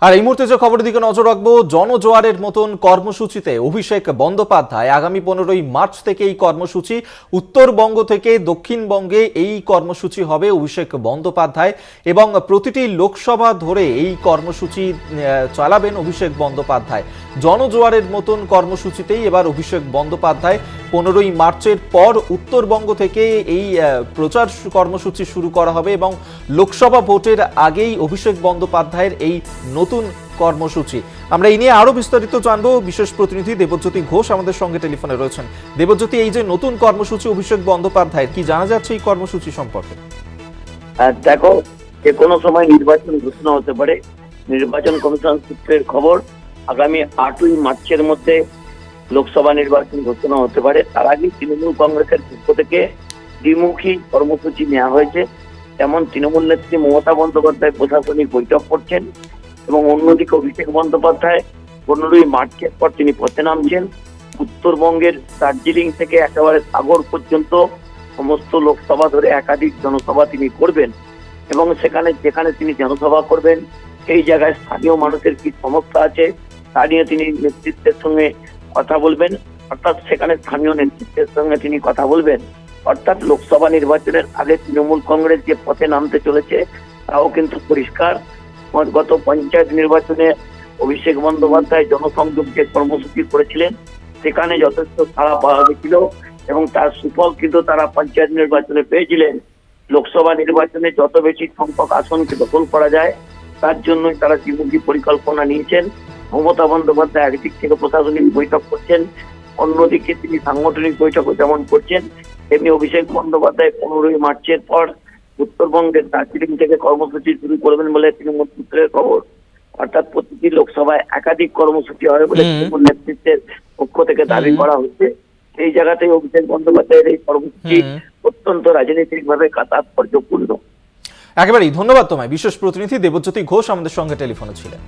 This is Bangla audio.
আর এই মুহূর্তে যে খবরের দিকে নজর রাখবো, জনজোয়ারের মতন কর্মসূচিতে অভিষেক বন্দ্যোপাধ্যায় আগামী 15ই মার্চ থেকে এই কর্মসূচি, উত্তরবঙ্গ থেকে দক্ষিণবঙ্গে এই কর্মসূচি হবে অভিষেক বন্দ্যোপাধ্যায় এবং প্রতিটি লোকসভা ধরে এই কর্মসূচি চালাবেন অভিষেক বন্দ্যোপাধ্যায়। জনজোয়ারের মতন কর্মসূচিতেই এবার অভিষেক বন্দ্যোপাধ্যায় 15ই মার্চের পর উত্তরবঙ্গ থেকে এই প্রচার কর্মসূচি শুরু করা হবে এবং লোকসভা ভোটের আগেই অভিষেক বন্দ্যোপাধ্যায়ের এই নতুন কর্মসূচি। আমরা এই নিয়ে আরো বিস্তারিত জানবো। বিশেষ প্রতিনিধি দেবজ্যোতি ঘোষ আমাদের সঙ্গে টেলিফোনে রয়েছেন। দেবজ্যোতি, এই যে নতুন কর্মসূচি অভিষেক বন্দ্যোপাধ্যায়ের, কি জানা যাচ্ছে এই কর্মসূচি সম্পর্কে? দেখো, যে কোনো সময় নির্বাচন ঘোষণা হতে পারে। নির্বাচন কমিশন সূত্রের খবর, আগামী 8ই মার্চের মধ্যে লোকসভা নির্বাচন ঘোষণা হতে পারে। তার আগে তৃণমূল কংগ্রেসের পক্ষ থেকে দ্বিমুখী কর্মসূচি নেওয়া হয়েছে। যেমন তৃণমূল নেত্রী মমতা বন্দ্যোপাধ্যায় প্রশাসনিক বৈঠক করছেন এবং অন্যদিকে অভিষেক বন্দ্যোপাধ্যায় 15ই মার্চের পর তিনি পথে নামছেন। উত্তরবঙ্গের দার্জিলিং থেকে একেবারে সাগর পর্যন্ত সমস্ত লোকসভা ধরে একাধিক জনসভা তিনি করবেন এবং যেখানে তিনি জনসভা করবেন সেই জায়গায় স্থানীয় মানুষের কি সমস্যা আছে তা নিয়ে তিনি নেতৃত্বের সঙ্গে কথা বলবেন। অর্থাৎ সেখানে স্থানীয় নেতৃত্বের সঙ্গে তিনি কথা বলবেন। অর্থাৎ লোকসভা নির্বাচনের আগে তৃণমূল কংগ্রেস যে পথে নামতে চলেছে তাও কিন্তু পরিষ্কার। গত পঞ্চায়েত নির্বাচনে অভিষেক বন্দ্যোপাধ্যায় জনসংযোগ যে কর্মসূচি করেছিলেন সেখানে যথেষ্ট সাড়া পাওয়া গেছিল এবং তার সুফল কিন্তু তারা পঞ্চায়েত নির্বাচনে পেয়েছিলেন। লোকসভা নির্বাচনে যত বেশি সংখ্যক আসনকে দখল করা যায় তার জন্যই তারা দ্বিমুখী পরিকল্পনা নিয়েছেন। মমতা বন্দ্যোপাধ্যায় একদিক থেকে প্রশাসনিক বৈঠক করছেন, অন্যদিকে তিনি সাংগঠনিক বৈঠকও যেমন করছেন, তেমনি অভিষেক বন্দ্যোপাধ্যায় 15ই মার্চের পর উত্তরবঙ্গের দার্জিলিং থেকে কর্মসূচি শুরু করবেন বলে তৃণমূল সূত্রের খবর। অর্থাৎ প্রতিটি লোকসভায় একাধিক কর্মসূচি হবে বলে তৃণমূল নেতৃত্বের পক্ষ থেকে দাবি করা হচ্ছে। এই জায়গাতেই অভিষেক বন্দ্যোপাধ্যায়ের এই কর্মসূচি অত্যন্ত রাজনৈতিকভাবে তাৎপর্যপূর্ণ। একেবারেই ধন্যবাদ তোমায়। বিশেষ প্রতিনিধি দেবজ্যোতি ঘোষ আমাদের সঙ্গে টেলিফোনে ছিলেন।